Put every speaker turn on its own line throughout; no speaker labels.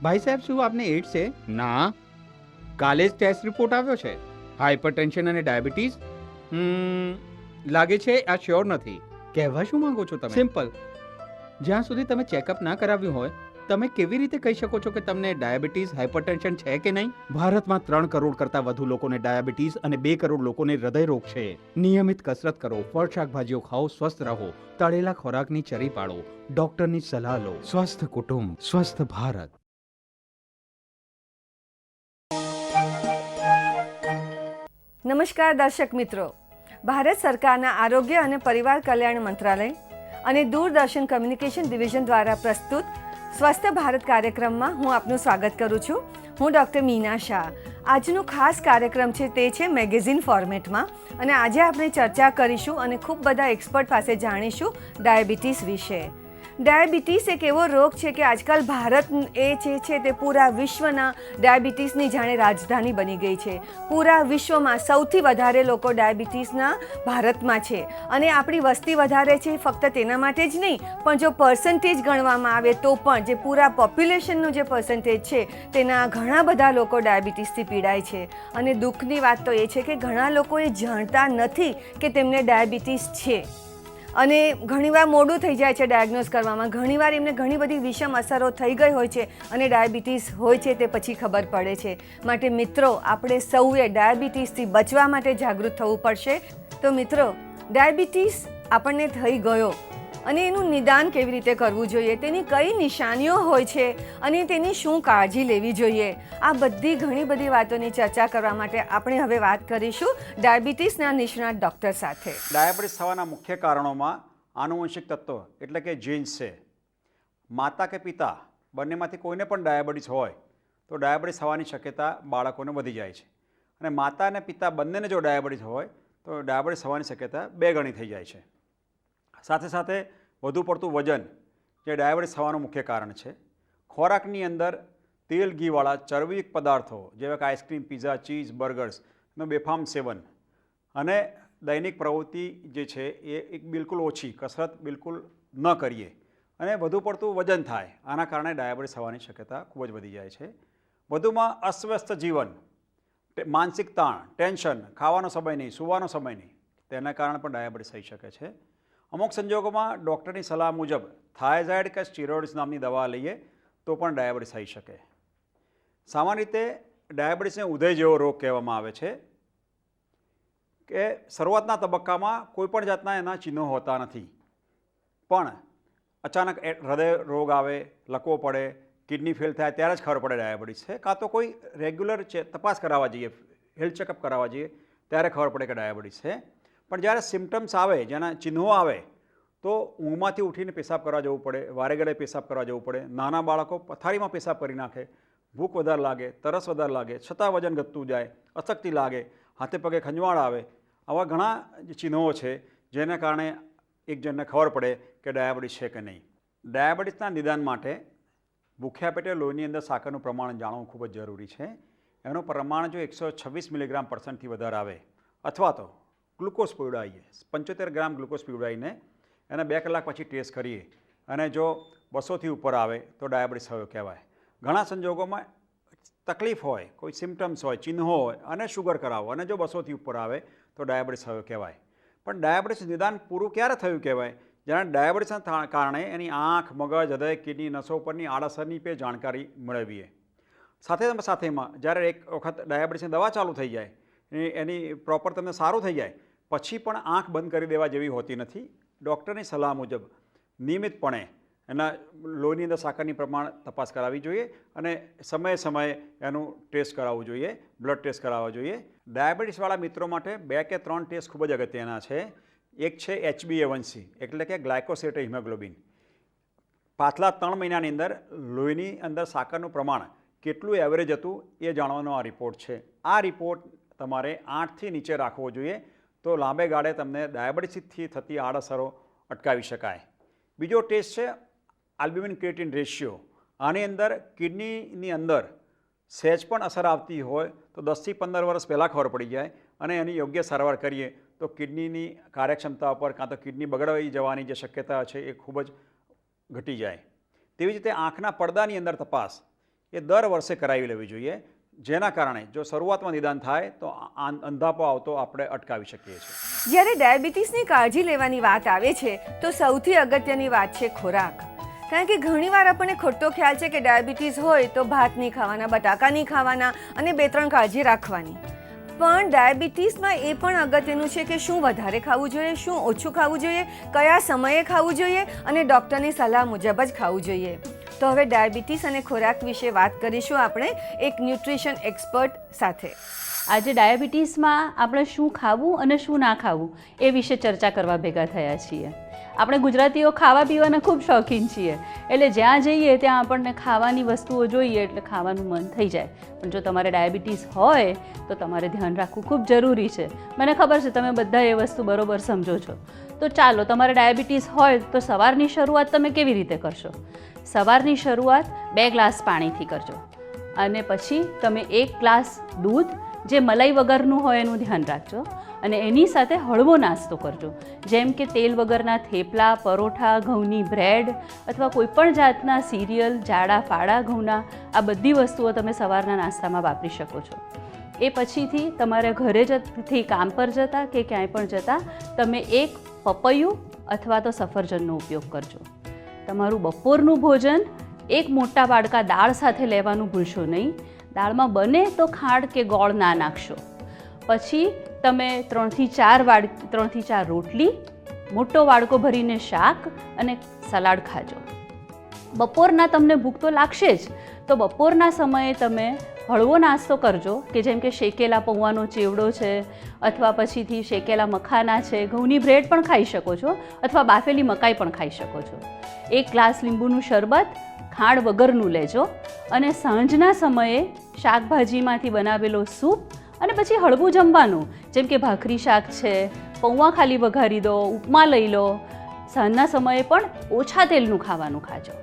ભાઈ સાહેબ, શું આપને એડ્સ છે? ના, કાલે જ ટેસ્ટ રિપોર્ટ આવ્યો છે. હાઇપરટેન્શન અને ડાયાબિટીસ? લાગે છે આ શ્યોર નથી. કહેવા શું માંગો છો તમે? સિમ્પલ. જ્યાં સુધી તમે ચેકઅપ ના કરાવ્યું હોય, તમે કેવી રીતે કહી શકો છો કે તમને ડાયાબિટીસ, હાઇપરટેન્શન છે કે નહીં? ભારતમાં 3 કરોડ કરતાં વધુ લોકોને ડાયાબિટીસ અને 2 કરોડ લોકોને હૃદય રોગ છે. નિયમિત કસરત કરો, ફળ શાકભાજીઓ ખાઓ, સ્વસ્થ રહો, તળેલા ખોરાકની ચરી પાડો, ડોક્ટરની સલાહ લો. સ્વસ્થ કુટુંબ, સ્વસ્થ ભારત.
નમસ્કાર દર્શક મિત્રો, ભારત સરકારના આરોગ્ય અને પરિવાર કલ્યાણ મંત્રાલય અને દૂરદર્શન કમ્યુનિકેશન ડિવિઝન દ્વારા પ્રસ્તુત સ્વસ્થ ભારત કાર્યક્રમમાં હું આપનું સ્વાગત કરું છું. હું ડૉક્ટર મીના શાહ. આજનો ખાસ કાર્યક્રમ છે તે છે મેગેઝિન ફોર્મેટમાં, અને આજે આપણે ચર્ચા કરીશું અને ખૂબ બધા એક્સપર્ટ પાસે જાણીશું ડાયાબિટીસ વિશે. ડાયાબિટીસ એક એવો રોગ છે કે આજકાલ ભારત છે તે પૂરા વિશ્વના ડાયાબિટીસની જાણે રાજધાની બની ગઈ છે. પૂરા વિશ્વમાં સૌથી વધારે લોકો ડાયાબિટીસના ભારતમાં છે, અને આપણી વસ્તી વધારે છે ફક્ત તેના માટે જ નહીં, પણ જો પર્સન્ટેજ ગણવામાં આવે તો પણ જે પૂરા પોપ્યુલેશનનું જે પર્સન્ટેજ છે તેના ઘણા બધા લોકો ડાયાબિટીસથી પીડાય છે. અને દુઃખની વાત તો એ છે કે ઘણા લોકો એ જાણતા નથી કે તેમને ડાયાબિટીસ છે, અને ઘણીવાર મોડું થઈ જાય છે ડાયગ્નોઝ કરવામાં. ઘણીવાર એમને ઘણી બધી વિષમ અસરો થઈ ગઈ હોય છે અને ડાયાબિટીસ હોય છે તે પછી ખબર પડે છે. માટે મિત્રો, આપણે સૌએ ડાયાબિટીસથી બચવા માટે જાગૃત થવું પડશે. તો મિત્રો, ડાયાબિટીસ આપણને થઈ ગયો અને એનું નિદાન કેવી રીતે કરવું જોઈએ, તેની કઈ નિશાનીઓ હોય છે અને તેની શું કાળજી લેવી જોઈએ, આ બધી ઘણી બધી વાતોની ચર્ચા કરવા માટે આપણે હવે વાત કરીશું ડાયાબિટીસના નિષ્ણાત ડૉક્ટર સાથે.
ડાયાબિટીસ થવાના મુખ્ય કારણોમાં આનુવંશિક તત્વો એટલે કે જીન્સ છે. માતા કે પિતા બંનેમાંથી કોઈને પણ ડાયાબિટીસ હોય તો ડાયાબિટીસ થવાની શક્યતા બાળકોને વધી જાય છે. અને માતા અને પિતા બંનેને જો ડાયાબિટીસ હોય તો ડાયાબિટીસ થવાની શક્યતા 2 ગણી થઈ જાય છે. સાથે સાથે વધુ પડતું વજન જે ડાયાબિટીસ થવાનું મુખ્ય કારણ છે. ખોરાકની અંદર તેલ ઘીવાળા ચરબીયુક્ત પદાર્થો જેવા કે આઈસ્ક્રીમ, પીઝા, ચીઝ, બર્ગર્સનું બેફામ સેવન, અને દૈનિક પ્રવૃત્તિ જે છે એ બિલકુલ ઓછી, કસરત બિલકુલ ન કરીએ અને વધુ પડતું વજન થાય, આના કારણે ડાયાબિટીસ થવાની શક્યતા ખૂબ જ વધી જાય છે. વધુમાં અસ્વસ્થ જીવન, માનસિક તાણ, ટેન્શન, ખાવાનો સમય નહીં, સૂવાનો સમય નહીં, તેના કારણે પણ ડાયાબિટીસ થઈ શકે છે. અમુક સંજોગોમાં ડૉક્ટરની સલાહ મુજબ થાઇરોઇડ કે સ્ટીરોઇડ્સ નામની દવા લઈએ તો પણ ડાયાબિટીસ થઈ શકે. સામાન્ય રીતે ડાયાબિટીસને ઉદય જેવો રોગ કહેવામાં આવે છે કે શરૂઆતના તબક્કામાં કોઈપણ જાતના એના ચિહ્નો હોતા નથી, પણ અચાનક હૃદય રોગ આવે, લકવો પડે, કિડની ફેલ થાય ત્યારે જ ખબર પડે ડાયાબિટીસ છે, કાં તો કોઈ રેગ્યુલર તપાસ કરાવવા જઈએ, હેલ્થ ચેકઅપ કરાવવા જઈએ ત્યારે ખબર પડે કે ડાયાબિટીસ છે. પણ જ્યારે સિમ્ટમ્સ આવે, જેના ચિહ્નો આવે, તો ઊંઘમાંથી ઉઠીને પેશાબ કરવા જવું પડે, વારે ઘડે પેશાબ કરવા જવું પડે, નાના બાળકો પથારીમાં પેશાબ કરી નાખે, ભૂખ વધારે લાગે, તરસ વધારે લાગે, છતાં વજન ઘટતું જાય, અશક્તિ લાગે, હાથે પગે ખંજવાળ આવે, આવા ઘણા ચિહ્નો છે જેના કારણે એક જણને ખબર પડે કે ડાયાબિટીસ છે કે નહીં. ડાયાબિટીસના નિદાન માટે ભૂખ્યા પેટે લોહીની અંદર સાકરનું પ્રમાણ જાણવું ખૂબ જ જરૂરી છે. એનું પ્રમાણ જો 126 મિલીગ્રામ% વધારે આવે, અથવા તો ગ્લુકોઝ પીવડાવીએ, 75 ગ્રામ ગ્લુકોઝ પીવડાવીને એને 2 કલાક પછી ટેસ્ટ કરીએ, અને જો 200થી ઉપર આવે તો ડાયાબિટીસ થયો કહેવાય. ઘણા સંજોગોમાં તકલીફ હોય, કોઈ સિમ્ટમ્સ હોય, ચિહ્નો હોય અને શુગર કરાવો, અને જો 200થી ઉપર આવે તો ડાયાબિટીસ થયો કહેવાય. પણ ડાયાબિટીસ નિદાન પૂરું ક્યારે થયું કહેવાય? જ્યારે ડાયાબિટીસના કારણે એની આંખ, મગજ, હૃદય, કિડની, નસો પરની આડઅસરની પણ જાણકારી મેળવીએ. સાથેમાં જ્યારે એક વખત ડાયાબિટીસની દવા ચાલુ થઈ જાય, એની પ્રોપર તમને સારું થઈ જાય, પછી પણ આંખ બંધ કરી દેવા જેવી હોતી નથી. ડૉક્ટરની સલાહ મુજબ નિયમિતપણે એના લોહીની અંદર સાકરની પ્રમાણ તપાસ કરાવવી જોઈએ, અને સમયે સમયે એનું ટેસ્ટ કરાવવું જોઈએ, બ્લડ ટેસ્ટ કરાવવા જોઈએ. ડાયાબિટીસવાળા મિત્રો માટે 2 કે 3 ટેસ્ટ ખૂબ જ અગત્યના છે. એક છે HbA1c એટલે કે ગ્લાયકોસિલેટેડ હિમોગ્લોબિન. પાછલા 3 મહિનાની અંદર લોહીની અંદર સાકરનું પ્રમાણ કેટલું એવરેજ હતું એ જાણવાનો આ રિપોર્ટ છે. આ રિપોર્ટ તમારે 8થી નીચે રાખવો જોઈએ, તો લાંબે ગાળે તમને ડાયાબિટીસથી થતી આડઅસરો અટકાવી શકાય. બીજો ટેસ્ટ છે આલ્બ્યુમિન ક્રિએટિન રેશિયો. આની અંદર કિડનીની અંદર સહેજ પણ અસર આવતી હોય તો 10થી 15 વર્ષ પહેલાં ખબર પડી જાય, અને એની યોગ્ય સારવાર કરીએ તો કિડનીની કાર્યક્ષમતા પર કાં તો કિડની બગડાઈ જવાની જે શક્યતા છે એ ખૂબ જ ઘટી જાય. તેવી જ રીતે આંખના પડદાની અંદર તપાસ, એ દર વર્ષે કરાવી લેવી જોઈએ, જેના કારણે જો શરૂઆતમાં નિદાન થાય તો અંધાપો આવતો આપણે અટકાવી શકીએ છીએ.
જ્યારે ડાયાબિટીસની કાળજી લેવાની વાત આવે છે તો સૌથી અગત્યની વાત છે ખોરાક. કારણ કે ઘણીવાર આપણને ખોટો ખ્યાલ છે કે ડાયાબિટીસ હોય તો ભાત નહીં ખાવાના, બટાકા નહીં ખાવાના અને 2-3 કાળજી રાખવાની. પણ ડાયાબિટીસમાં એ પણ અગત્યનું છે કે શું વધારે ખાવું જોઈએ, શું ઓછું ખાવું જોઈએ, કયા સમયે ખાવું જોઈએ અને ડૉક્ટરની સલાહ મુજબ જ ખાવું જોઈએ. તો હવે ડાયાબિટીસ અને ખોરાક વિશે વાત કરીશું આપણે એક ન્યુટ્રિશન એક્સપર્ટ સાથે.
આજે ડાયાબિટીસમાં આપણે શું ખાવું અને શું ના ખાવું એ વિશે ચર્ચા કરવા ભેગા થયા છીએ. આપણે ગુજરાતીઓ ખાવા પીવાના ખૂબ શોખીન છીએ, એટલે જ્યાં જઈએ ત્યાં આપણને ખાવાની વસ્તુઓ જોઈએ એટલે ખાવાનું મન થઈ જાય. પણ જો તમારે ડાયાબિટીસ હોય તો તમારે ધ્યાન રાખવું ખૂબ જરૂરી છે. મને ખબર છે તમે બધા એ વસ્તુ બરોબર સમજો છો. તો ચાલો, તમારે ડાયાબિટીસ હોય તો સવારની શરૂઆત તમે કેવી રીતે કરશો? સવારની શરૂઆત 2 ગ્લાસ પાણીથી કરજો અને પછી તમે 1 ગ્લાસ દૂધ જે મલાઈ વગરનું હોય એનું ધ્યાન રાખજો અને એની સાથે હળવો નાસ્તો કરજો, જેમ કે તેલ વગરના થેપલા, પરોઠા, ઘઉંની બ્રેડ અથવા કોઈપણ જાતના સિરિયલ, જાડા ફાડા ઘઉંના, આ બધી વસ્તુઓ તમે સવારના નાસ્તામાં વાપરી શકો છો. એ પછીથી તમારે ઘરે જથી કામ પર જતા કે ક્યાંય પણ જતા તમે 1 પપૈયું અથવા તો સફરજનનો ઉપયોગ કરજો. તમારું બપોરનું ભોજન 1 મોટા વાડકા દાળ સાથે લેવાનું ભૂલશો નહીં. દાળમાં બને તો ખાંડ કે ગોળ ના નાખશો. પછી તમે 3 થી 4 રોટલી, મોટો વાડકો ભરીને શાક અને સલાડ ખાજો. બપોરના તમને ભૂખ તો લાગશે જ, તો બપોરના સમયે તમે હળવો નાસ્તો કરજો કે જેમ કે શેકેલા પૌવાનો ચેવડો છે અથવા પછીથી શેકેલા મખાના છે, ઘઉંની બ્રેડ પણ ખાઈ શકો છો અથવા બાફેલી મકાઈ પણ ખાઈ શકો છો. 1 ગ્લાસ લીંબુનું શરબત ખાંડ વગરનું લેજો અને સાંજના સમયે શાકભાજીમાંથી બનાવેલો સૂપ અને પછી હળવું જમવાનું, જેમ કે ભાખરી શાક છે, પૌવા ખાલી વઘારી દો, ઉપમા લઈ લો. સાંજના સમયે પણ ઓછા તેલનું ખાવાનું ખાજો,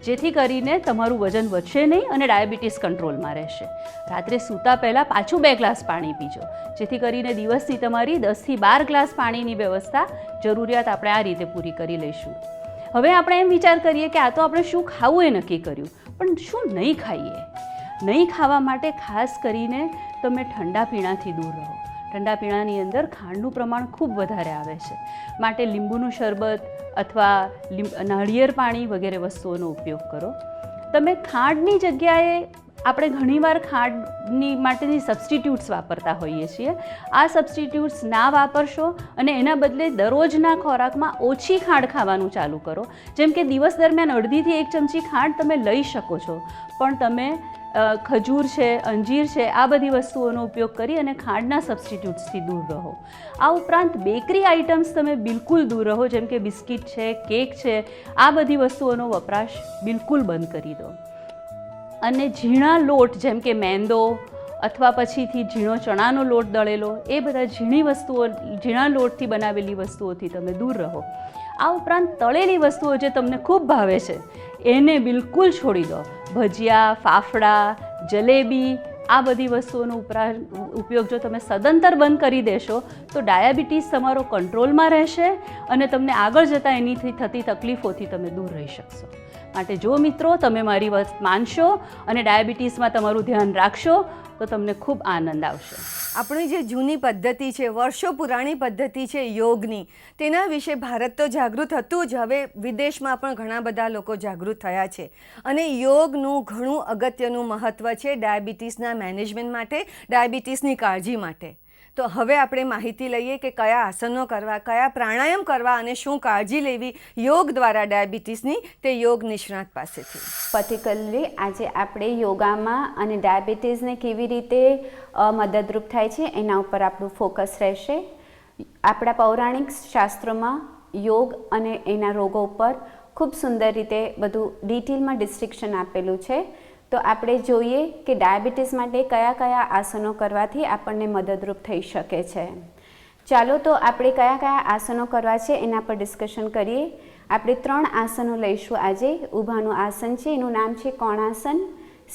જેથી કરીને તમારું વજન વધશે નહીં અને ડાયાબિટીસ કંટ્રોલમાં રહેશે. રાત્રે સૂતા પહેલાં પાછું 2 ગ્લાસ પાણી પીજો, જેથી કરીને દિવસની તમારી 10 થી 12 ગ્લાસ પાણીની વ્યવસ્થા જરૂરિયાત આપણે આ રીતે પૂરી કરી લઈશું. હવે આપણે એમ વિચાર કરીએ કે આ તો આપણે શું ખાવું એ નક્કી કર્યું, પણ શું નહીં ખાઈએ? નહીં ખાવા માટે ખાસ કરીને તમે ઠંડા પીણાથી દૂર રહો. ઠંડા પીણાની અંદર ખાંડનું પ્રમાણ ખૂબ વધારે આવે છે, માટે લીંબુનું શરબત અથવા નાળિયેર પાણી વગેરે વસ્તુઓનો ઉપયોગ કરો. તમે ખાંડની જગ્યાએ આપણે ઘણીવાર ખાંડની માટેની સબસ્ટિટ્યૂટ્સ વાપરતા હોઈએ છીએ. આ સબસ્ટિટ્યૂટ્સ ના વાપરશો અને એના બદલે દરરોજના ખોરાકમાં ઓછી ખાંડ ખાવાનું ચાલુ કરો. જેમ કે દિવસ દરમિયાન અડધીથી 1 ચમચી ખાંડ તમે લઈ શકો છો, પણ તમે ખજૂર છે, અંજીર છે, આ બધી વસ્તુઓનો ઉપયોગ કરી અને ખાંડના સબસ્ટિટ્યૂટ્સથી દૂર રહો. આ ઉપરાંત બેકરી આઇટમ્સ તમે બિલકુલ દૂર રહો, જેમ કે બિસ્કિટ છે, કેક છે, આ બધી વસ્તુઓનો વપરાશ બિલકુલ બંધ કરી દો. અને ઝીણા લોટ જેમ કે મેંદો અથવા પછીથી ઝીણો ચણાનો લોટ દળેલો, એ બધા ઝીણા લોટથી બનાવેલી વસ્તુઓથી તમે દૂર રહો. આ ઉપરાંત તળેલી વસ્તુઓ જે તમને ખૂબ ભાવે છે એને બિલકુલ છોડી દો. ભજીયા, ફાફડા, જલેબી, આ બધી વસ્તુઓનો ઉપયોગ જો તમે સદંતર બંધ કરી દેશો તો ડાયાબિટીસ તમારો કંટ્રોલમાં રહેશે અને તમને આગળ જતાં એનીથી થતી તકલીફોથી તમે દૂર રહી શકશો. માટે જો મિત્રો તમે મારી વાત માનશો અને ડાયાબિટીસમાં તમારું ધ્યાન રાખશો તો તમને ખૂબ આનંદ આવશે.
આપણી જે જૂની પદ્ધતિ છે, વર્ષો પુરાણી પદ્ધતિ છે યોગની, તેના વિશે ભારત તો જાગૃત હતું જ, હવે વિદેશમાં પણ ઘણા બધા લોકો જાગૃત થયા છે અને યોગનું ઘણું અગત્યનું મહત્ત્વ છે ડાયાબિટીસના મેનેજમેન્ટ માટે, ડાયાબિટીસની કાળજી માટે. તો હવે આપણે માહિતી લઈએ કે કયા આસનો કરવા, કયા પ્રાણાયામ કરવા અને શું કાળજી લેવી યોગ દ્વારા ડાયાબિટીસની, તે યોગ નિષ્ણાત પાસેથી.
પર્ટિક્યુલરલી આજે આપણે યોગામાં અને ડાયાબિટીસને કેવી રીતે મદદરૂપ થાય છે એના ઉપર આપણું ફોકસ રહેશે. આપણા પૌરાણિક શાસ્ત્રોમાં યોગ અને એના રોગો ઉપર ખૂબ સુંદર રીતે બધું ડિટેલમાં ડિસ્ક્રિપ્શન આપેલું છે. તો આપણે જોઈએ કે ડાયાબિટીસ માટે કયા કયા આસનો કરવાથી આપણને મદદરૂપ થઈ શકે છે. ચાલો તો આપણે કયા કયા આસનો કરવા છે એના પર ડિસ્કશન કરીએ. આપણે 3 આસનો લઈશું આજે. ઊભાનું આસન છે, એનું નામ છે કોણાસન.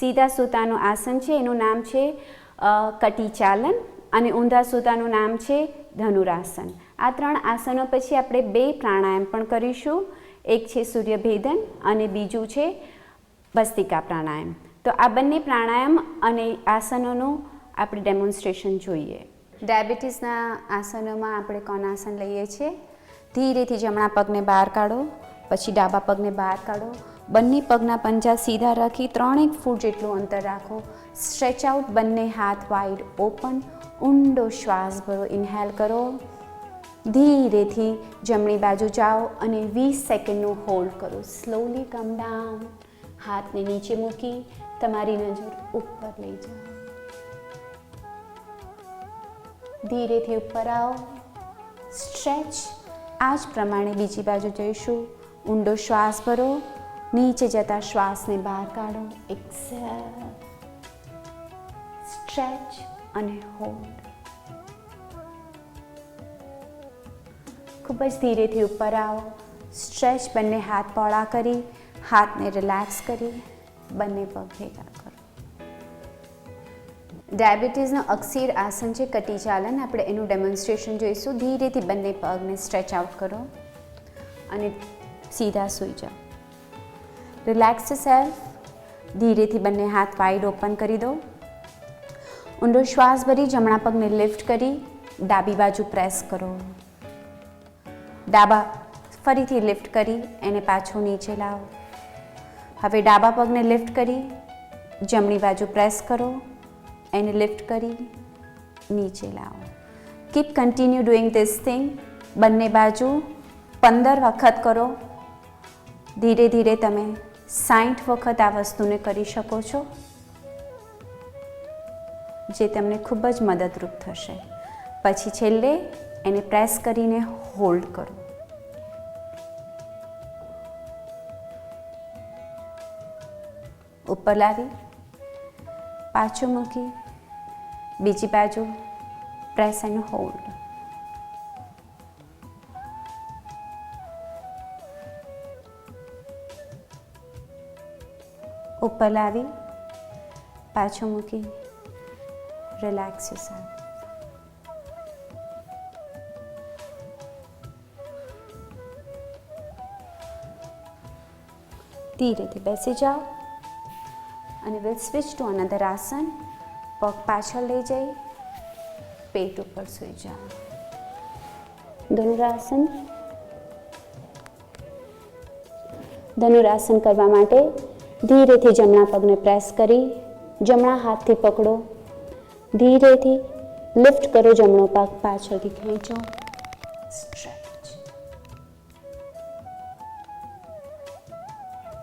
સીધા સૂતાનું આસન છે, એનું નામ છે કટીચાલન. અને ઊંધા સૂતાનું નામ છે ધનુરાસન. આ 3 આસનો પછી આપણે 2 પ્રાણાયામ પણ કરીશું. એક છે સૂર્યભેદન અને બીજું છે ભસ્તિકા પ્રાણાયામ. તો આ બંને પ્રાણાયામ અને આસનોનું આપણે ડેમોન્સ્ટ્રેશન જોઈએ. ડાયાબિટીસના આસનોમાં આપણે કોણ આસન લઈએ છીએ? ધીરેથી જમણા પગને બહાર કાઢો, પછી ડાબા પગને બહાર કાઢો, બંને પગના પંજા સીધા રાખી 3 ફૂટ જેટલું અંતર રાખો. સ્ટ્રેચ આઉટ, બંને હાથ વાઇડ ઓપન, ઊંડો શ્વાસ ભરો, ઇન્હેલ કરો. ધીરેથી જમણી બાજુ જાઓ અને 20 સેકન્ડનું હોલ્ડ કરો. Slowly come down. હાથને નીચે મૂકી તમારી નજર ઉપર લઈ જાઓ. ધીરેથી ઉપર આવો, સ્ટ્રેચ. આ જ પ્રમાણે બીજી બાજુ જઈશું. ઊંડો શ્વાસ ભરો, નીચે જતા શ્વાસને બહાર કાઢો. એક્સેલ, સ્ટ્રેચ અને હોલ્ડ. ખૂબ જ ધીરેથી ઉપર આવો, સ્ટ્રેચ. બંને હાથ પહોળા કરી, હાથને રિલેક્સ કરી, બંને પગ ભેગા કરો. ડાયાબિટીસનો અક્ષીર આસન છે કટી ચાલન. આપણે એનું ડેમોન્સ્ટ્રેશન જોઈશું. ધીરેથી બંને પગને સ્ટ્રેચ આઉટ કરો અને સીધા સૂઈ જાઓ. Relax self. ધીરેથી બંને હાથ વાઇડ ઓપન કરી દો. ઊંડો શ્વાસ ભરી જમણા પગને લિફ્ટ કરી ડાબી બાજુ પ્રેસ કરો. ડાબા ફરીથી લિફ્ટ કરી એને પાછો નીચે લાવો. હવે ડાબા પગને લિફ્ટ કરી જમણી બાજુ પ્રેસ કરો, એને લિફ્ટ કરી નીચે લાવો. Keep continue doing this thing. બંને બાજુ 15 વખત કરો. ધીરે ધીરે તમે 60 વખત આ વસ્તુને કરી શકો છો, જે તમને ખૂબ જ મદદરૂપ થશે. પછી છેલ્લે એને પ્રેસ કરીને હોલ્ડ કરો. ઉપર લાવી પાછું મૂકી બીજી બાજુ પ્રેસ એન્ડ હોલ્ડ. ઉપર લાવી પાછું મૂકી રિલેક્સ યોરસેલ્ફ. ધીરેથી બેસી જાઓ અને વિલ સ્વિચ ટુ અનધર આસન. પગ પાછળ લઈ જઈ પેટ ઉપર સૂઈ જાઓ. ધનુરાસન. ધનુરાસન કરવા માટે ધીરેથી જમણા પગને પ્રેસ કરી જમણા હાથથી પકડો. ધીરેથી લિફ્ટ કરો જમણો પગ, પાછળથી ખેંચો. સ્ટ્રેચ.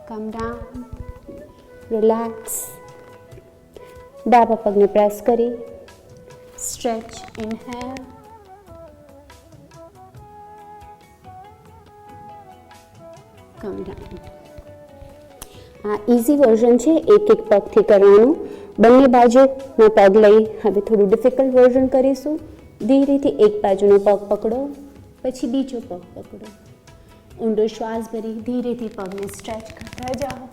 Come down. રિલેક્સ. ડાબા પગને પ્રેસ કરી સ્ટ્રેચ. ઇનહેલ. Come down. આ ઇઝી વર્ઝન છે, એક એક પગથી કરવાનું. બંને બાજુનો પગ લઈ હવે થોડું ડિફિકલ્ટ વર્ઝન કરીશું. ધીરેથી એક બાજુનો પગ પકડો, પછી બીજો પગ પકડો. ઊંડો શ્વાસ ભરી ધીરેથી પગને સ્ટ્રેચ કરતા જાઓ.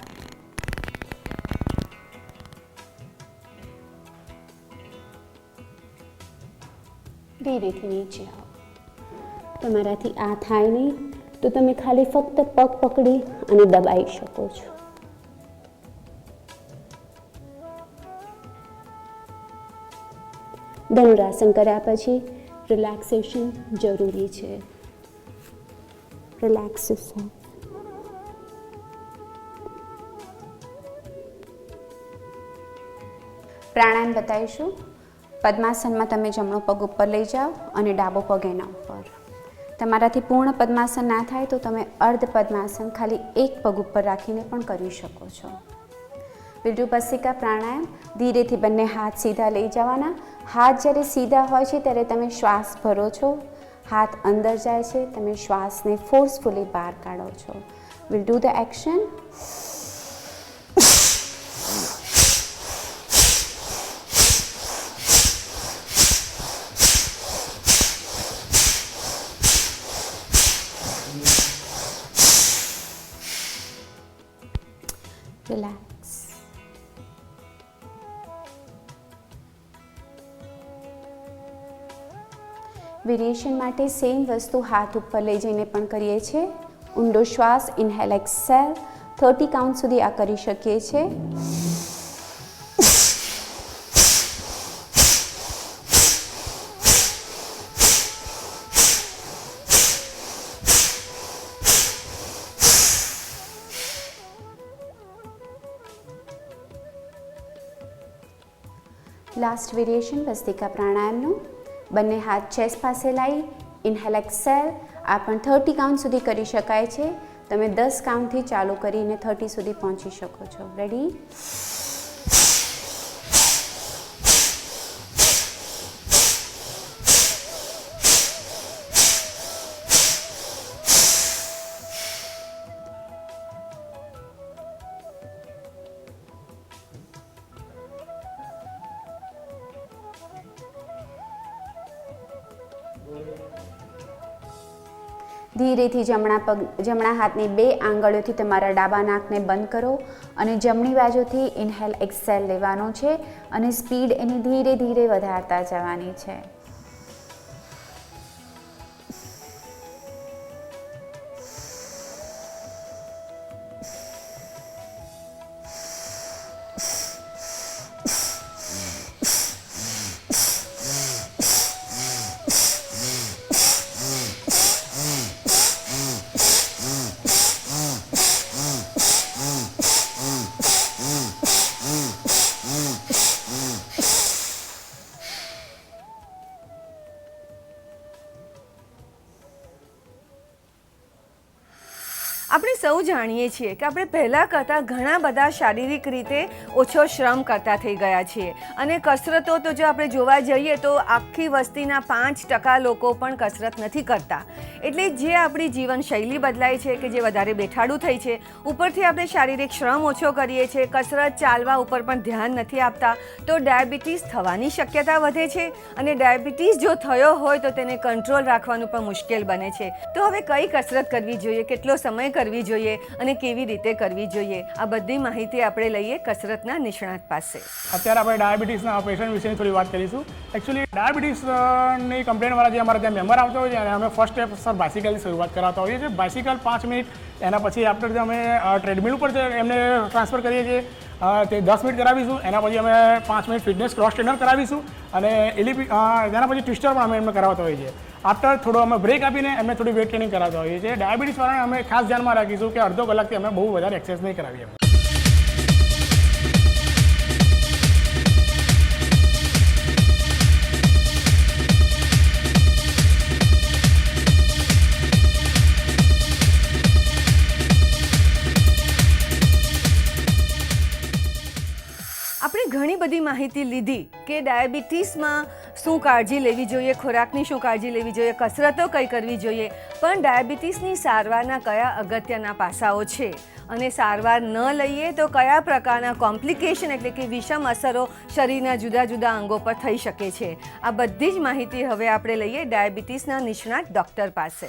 ધીરેથી નીચે આવો. તમારાથી આ થાય નહીં તો તમે ખાલી ફક્ત પગ પકડી અને દબાઈ શકો છો. ધનુરાસન કર્યા પછી રિલેક્સેશન જરૂરી છે. Relax yourself. પ્રાણાયામ બતાવીશું. પદ્માસનમાં તમે જમણો પગ ઉપર લઈ જાઓ અને ડાબો પગ એના ઉપર. તમારાથી પૂર્ણ પદ્માસન ના થાય તો તમે અર્ધ પદ્માસન ખાલી એક પગ ઉપર રાખીને પણ કરી શકો છો. વિડુપસ્સિકા પ્રાણાયામ. ધીરેથી બંને હાથ સીધા લઈ જવાના. હાથ જ્યારે સીધા હોય છે ત્યારે તમે શ્વાસ ભરો છો, હાથ અંદર જાય છે, તમે શ્વાસને ફોર્સફુલી બહાર કાઢો છો. Will do the action. Relax. Variation માટે સેમ વસ્તુ હાથ ઉપર લઈ જઈને પણ કરીએ છીએ. ઊંડો શ્વાસ, ઇનહેલ એક્સેલ. 30 કાઉન્ટ સુધી આ કરી શકીએ છીએ. લાસ્ટ વેરિએશન ભસ્ત્રિકા પ્રાણાયામનું. બંને હાથ ચેસ્ટ પાસે લાવી ઇન્હેલ એક્સેલ. આ પણ 30 કાઉન્ટ સુધી કરી શકાય છે. તમે 10 કાઉન્ટથી ચાલુ કરીને 30 સુધી પહોંચી શકો છો. રેડી? ધીરેથી જમણા હાથની 2 આંગળીઓથી તમારા ડાબા નાકને બંધ કરો અને જમણી બાજુથી ઇન્હેલ એક્સેલ લેવાનું છે અને સ્પીડ એની ધીરે ધીરે વધારતા જવાની છે.
આપણે સૌ જાણીએ છીએ કે આપણે પહેલાં કરતાં ઘણા બધા શારીરિક રીતે ઓછો શ્રમ કરતા થઈ ગયા છીએ અને કસરતો તો જો આપણે જોવા જઈએ તો આખી વસ્તીના 5% લોકો પણ કસરત નથી કરતા. એટલે જે આપણી જીવનશૈલી બદલાય છે કે જે વધારે બેઠાડું થઈ છે, ઉપરથી આપણે શારીરિક શ્રમ ઓછો કરીએ છીએ, કસરત ચાલવા ઉપર પણ ધ્યાન નથી આપતા, તો ડાયાબિટીસ થવાની શક્યતા વધે છે અને ડાયાબિટીસ જો થયો હોય તો તેને કંટ્રોલ રાખવાનું પણ મુશ્કેલ બને છે. તો હવે કઈ કસરત કરવી જોઈએ, કેટલો સમય કરવી જોઈએ અને કેવી રીતે કરવી જોઈએ, આ બધી માહિતી આપણે લઈએ કસરતના નિષ્ણાત પાસે.
અત્યારે આપણે ડાયાબિટીસના પેશન્ટ વિશેની થોડી વાત કરીશું. એકચ્યુઅલી ડાયાબિટીસની કમ્પ્લેનવાળા જે અમારા ત્યાં મેમ્બર આવતા હોય છે અને અમે ફર્સ્ટ સ્ટેપ સર બાઇસિકલની શરૂઆત કરાવતા હોઈએ છીએ. બાઇસિકલ 5 મિનિટ, એના પછી આફ્ટર અમે ટ્રેડમિલ ઉપર એમને ટ્રાન્સફર કરીએ છીએ, તે 10 મિનિટ કરાવીશું. એના પછી અમે 5 મિનિટ ફિટનેસ ક્રોસ ટ્રેનર કરાવીશું અને એના પછી ટ્વિસ્ટર પણ અમે એમને કરાવતા હોઈએ છીએ. આફ્ટર થોડો અમે બ્રેક આપીને એમને થોડી વેટ ટ્રેનિંગ કરાવતા હોઈએ છીએ. ડાયાબિટીસવાળાને અમે ખાસ ધ્યાનમાં રાખીશું કે અડધો કલાકથી અમે બહુ વધારે એક્સરસાઇઝ નહીં કરાવીએ.
આપણે ઘણી બધી માહિતી લીધી કે ડાયાબિટીસમાં શું કાળજી લેવી જોઈએ, ખોરાકની શું કાળજી લેવી જોઈએ, કસરતો કઈ કરવી જોઈએ, પણ ડાયાબિટીસની સારવારના કયા અગત્યના પાસાઓ છે અને સારવાર ન લઈએ તો કયા પ્રકારના કોમ્પ્લિકેશન એટલે કે વિષમ અસરો શરીરના જુદા જુદા અંગો પર થઈ શકે છે, આ બધી જ માહિતી હવે આપણે લઈએ ડાયાબિટીસના નિષ્ણાત ડૉક્ટર પાસે.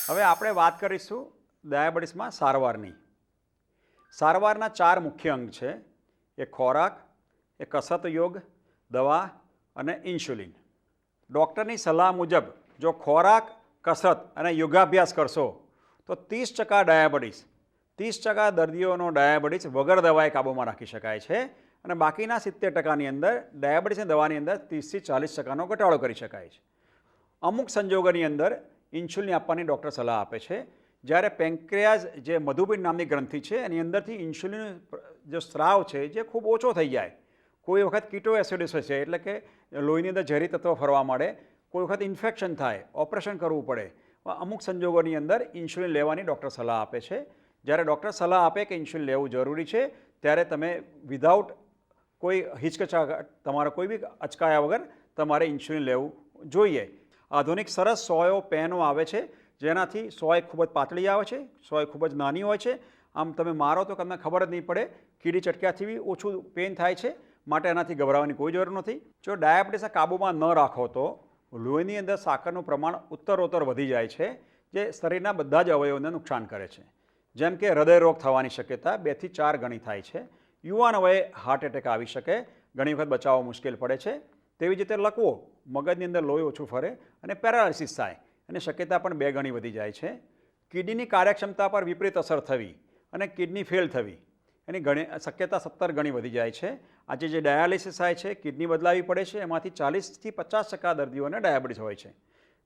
હવે આપણે વાત કરીશું ડાયાબિટીસમાં સારવારની. સારવારના 4 મુખ્ય અંગ છે. એ ખોરાક, એ કસરત યોગ, દવા અને ઇન્સ્યુલિન. ડૉક્ટરની સલાહ મુજબ જો ખોરાક, કસરત અને યોગાભ્યાસ કરશો તો 30% ડાયાબિટીસ, 30% દર્દીઓનો ડાયાબિટીસ વગર દવાએ કાબૂમાં રાખી શકાય છે અને બાકીના 70%ની અંદર ડાયાબિટીસની દવાની અંદર 30 થી 40% ઘટાડો કરી શકાય છે. અમુક સંજોગોની અંદર ઇન્સ્યુલિન આપવાની ડૉક્ટર સલાહ આપે છે. જ્યારે પેન્ક્રિયાઝ જે મધુબીન નામની ગ્રંથિ છે એની અંદરથી ઇન્સ્યુલિન જો સ્રાવ છે જે ખૂબ ઓછો થઈ જાય, કોઈ વખત કીટોએસિડિસ છે એટલે કે લોહીની અંદર ઝેરી તત્વો ફરવા માંડે, કોઈ વખત ઇન્ફેક્શન થાય, ઓપરેશન કરવું પડે, અમુક સંજોગોની અંદર ઇન્સ્યુલિન લેવાની ડૉક્ટર સલાહ આપે છે. જ્યારે ડૉક્ટર સલાહ આપે કે ઇન્સ્યુલિન લેવું જરૂરી છે ત્યારે તમે વિધાઉટ કોઈ હિચકચાહટ, તમારા કોઈ બી અચકાયા વગર તમારે ઇન્સ્યુલિન લેવું જોઈએ. આધુનિક સરસ સોયો પેનો આવે છે જેનાથી સોય ખૂબ જ પાતળી આવે છે, સોય ખૂબ જ નાની હોય છે. આમ તમે મારો તો તમને ખબર જ નહીં પડે. કીડી ચટક્યાથી બી ઓછું પેન થાય છે, માટે એનાથી ગભરાવાની કોઈ જરૂર નથી. જો ડાયાબિટીસને કાબૂમાં ન રાખો તો લોહીની અંદર સાકરનું પ્રમાણ ઉત્તરોત્તર વધી જાય છે, જે શરીરના બધા જ અવયવોને નુકસાન કરે છે. જેમ કે હૃદયરોગ થવાની શક્યતા 2 થી 4 ગણી થાય છે. યુવાન વયે હાર્ટ એટેક આવી શકે, ઘણી વખત બચાવવો મુશ્કેલ પડે છે. તેવી જ રીતે લકવો, મગજની અંદર લોહી ઓછું ફરે અને પેરાલિસિસ થાય અને શક્યતા પણ 2 ગણી વધી જાય છે. કિડનીની કાર્યક્ષમતા પર વિપરીત અસર થવી અને કિડની ફેલ થવી એની શક્યતા 17 ગણી વધી જાય છે. આજે જે ડાયાલિસિસ થાય છે, કિડની બદલાવી પડે છે, એમાંથી 40 થી 50% દર્દીઓને ડાયાબિટીસ હોય છે.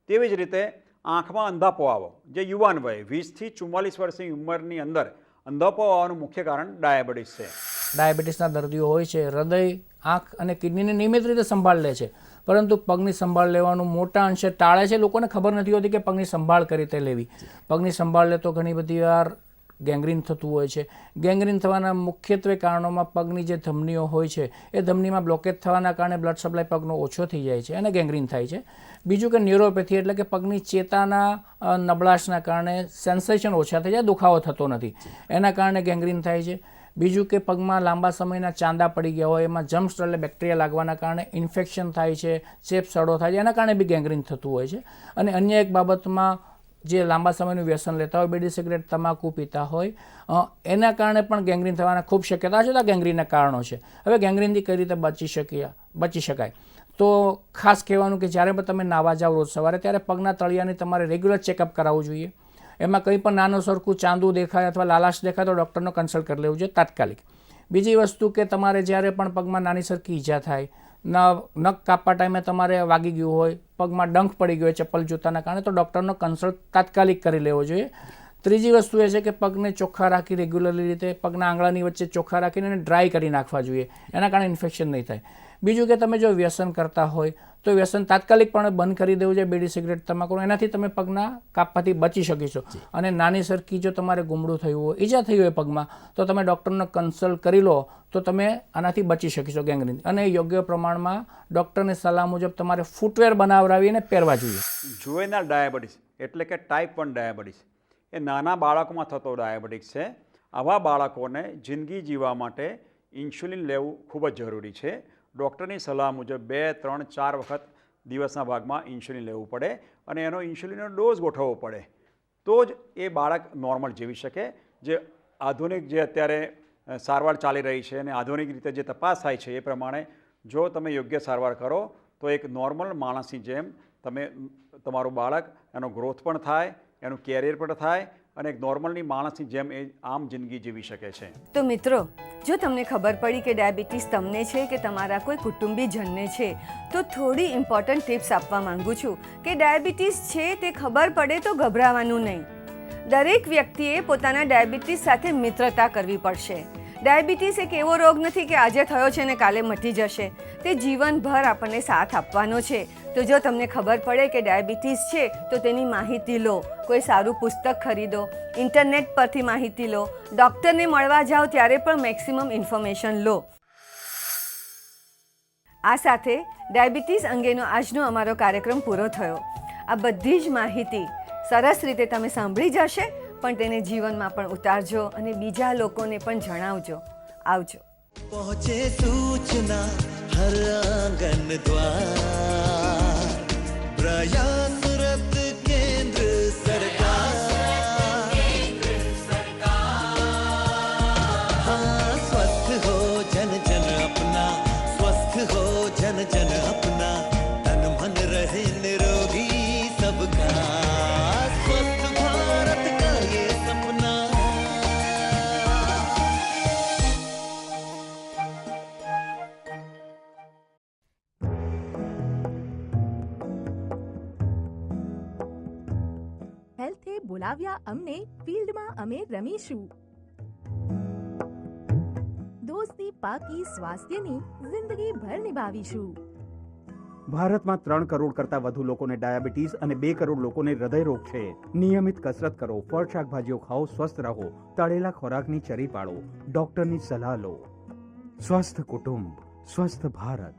તેવી જ રીતે આંખમાં અંધાપો આવો, જે યુવાન વય 20 થી 44 વર્ષની ઉંમરની અંદર અંધાપો આવવાનું મુખ્ય કારણ ડાયાબિટીસ છે.
ડાયાબિટીસના દર્દીઓ હોય છે હૃદય, આંખ અને કિડનીની નિયમિત રીતે સંભાળ લે છે, પરંતુ પગની સંભાળ લેવાનું મોટા અંશે ટાળે છે. લોકોને ખબર નથી હોતી કે પગની સંભાળ કઈ રીતે લેવી. પગની સંભાળ લે તો ઘણી બધી વાર ગેંગ્રીન થતું હોય છે. ગેંગ્રીન થવાના મુખ્યત્વે કારણોમાં પગની જે ધમનીઓ હોય છે એ ધમનીમાં બ્લોકેજ થવાના કારણે બ્લડ સપ્લાય પગનો ઓછો થઈ જાય છે અને ગેંગ્રીન થાય છે. બીજું કે ન્યુરોપેથી એટલે કે પગની ચેતાના નબળાશના કારણે સેન્સેશન ઓછા થઈ જાય, દુખાવો થતો નથી, એના કારણે ગેંગ્રીન થાય છે. બીજું કે પગમાં લાંબા સમયના ચાંદા પડી ગયા હોય, એમાં જમ્સ એટલે બેક્ટેરિયા લાગવાના કારણે ઇન્ફેક્શન થાય છે, ચેપ સડો થાય છે, એના કારણે બી ગેંગ્રીન થતું હોય છે. અને અન્ય એક બાબતમાં જે લાંબા સમયનું વ્યસન લેતા હોય, બીડી સિગરેટ તમાકુ પીતા હોય, એના કારણે પણ ગેંગ્રીન થવાના ખૂબ શક્યતા છે. તો આ ગેંગ્રીનના કારણો છે. હવે ગેંગ્રીનથી કઈ રીતે બચી શકાય? તો ખાસ કહેવાનું કે જ્યારે પણ તમે નાવા જાઓ રોજ સવારે, ત્યારે પગના તળિયાની તમારે રેગ્યુલર ચેકઅપ કરાવવું જોઈએ. એમાં કંઈ પણ નાનું સરખું ચાંદુ દેખાય અથવા લાલાશ દેખાય તો ડૉક્ટરનો કન્સલ્ટ કરી લેવું જોઈએ તાત્કાલિક. બીજી વસ્તુ કે તમારે જ્યારે પણ પગમાં નાની સરખી ઈજા થાય, નખ કાપવા ટાઈમે તમારે વાગી ગયું હોય, પગમાં ડંખ પડી ગયો હોય ચપ્પલ જૂતાના કારણે, તો ડૉક્ટરનો કન્સલ્ટ તાત્કાલિક કરી લેવો જોઈએ. ત્રીજી વસ્તુ એ છે કે પગને ચોખ્ખા રાખી રેગ્યુલરલી રીતે પગના આંગળાની વચ્ચે ચોખ્ખા રાખીને એને ડ્રાય કરી નાખવા જોઈએ, એના કારણે ઇન્ફેક્શન નહીં થાય. બીજું કે તમે જો વ્યસન કરતા હોય તો વ્યસન તાત્કાલિકપણે બંધ કરી દેવું જોઈએ, બીડી સિગરેટ તમાકુ, એનાથી તમે પગના કાપવાથી બચી શકીશો. અને નાની સરખી જો તમારે ગુમડું થયું હોય, ઈજા થઈ હોય પગમાં, તો તમે ડૉક્ટરનો કન્સલ્ટ કરી લો તો તમે આનાથી બચી શકીશો ગેંગ્રીન. અને યોગ્ય પ્રમાણમાં ડૉક્ટરની સલાહ મુજબ તમારે ફૂટવેર બનાવરાવીને પહેરવા જોઈએ.
જુવેનાઇલ ડાયાબિટીસ એટલે કે ટાઈપ 1 ડાયાબિટીસ એ નાના બાળકોમાં થતો ડાયાબિટીસ છે. આવા બાળકોને જિંદગી જીવવા માટે ઇન્સ્યુલિન લેવું ખૂબ જ જરૂરી છે. ડૉક્ટરની સલાહ મુજબ 2, 3, 4 વખત દિવસના ભાગમાં ઇન્સ્યુલિન લેવું પડે અને એનો ઇન્સ્યુલિનનો ડોઝ ગોઠવવો પડે, તો જ એ બાળક નોર્મલ જીવી શકે. જે આધુનિક જે અત્યારે સારવાર ચાલી રહી છે અને આધુનિક રીતે જે તપાસ થાય છે એ પ્રમાણે જો તમે યોગ્ય સારવાર કરો તો એક નોર્મલ માણસની જેમ તમારું બાળક એનો ગ્રોથ પણ થાય, એનું કેરિયર પણ થાય અને એક નોર્મલની માણસની જેમ એ આમ જિંદગી જીવી શકે છે.
તો મિત્રો, જો તમને ખબર પડી કે ડાયાબિટીસ તમને છે કે તમારા કોઈ કુટુંબીજનને છે, તો થોડી ઇમ્પોર્ટન્ટ ટિપ્સ આપવા માંગુ છું કે ડાયાબિટીસ છે તે ખબર પડે તો ગભરાવાનું નહીં. દરેક વ્યક્તિએ પોતાના ડાયાબિટીસ સાથે મિત્રતા કરવી પડશે. ડાયાબિટીસ એક એવો રોગ નથી કે આજે થયો છે ને કાલે મટી જશે. તે જીવનભર આપણને સાથ આપવાનો છે. તો જો તમને ખબર પડે કે ડાયાબિટીસ છે તો તેની માહિતી લો, કોઈ સારું પુસ્તક ખરીદો, ઇન્ટરનેટ પરથી માહિતી લો, ડૉક્ટરને મળવા જાઓ ત્યારે પણ મેક્સિમમ ઇન્ફોર્મેશન લો. આ સાથે ડાયાબિટીસ અંગેનો આજનો અમારો કાર્યક્રમ પૂરો થયો. આ બધી જ માહિતી સરસ રીતે તમે સાંભળી જશે, પણ તેને જીવનમાં પણ ઉતારજો અને બીજા લોકોને પણ જણાવજો. આવજો.
પહોંચે સૂચના હર આંગન દ્વાર, પ્રયાસરત કેન્દ્ર સરકાર. हाँ, स्वस्थ हो जन जन अपना, स्वस्थ हो जन जन अपना, तन मन रहे निरोगी सबका, स्वस्थ भारत का ये सपना.
હેલ્થે બોલાવ્યા અમને, ફિલ્ડમાં અમે રમીશું. દોસ્તી પાકી સ્વાસ્થ્યની જિંદગી ભર નિભાવીશું.
ભારતમાં 3 કરોડ કરતાં વધુ લોકોને ડાયાબિટીસ અને 2 કરોડ લોકોને હૃદયરોગ છે. નિયમિત કસરત કરો, ફળ શાકભાજીઓ ખાઓ, સ્વસ્થ રહો, તળેલા ખોરાકની ચરી પાડો, ડોક્ટરની સલાહ લો. સ્વસ્થ કુટુંબ, સ્વસ્થ ભારત.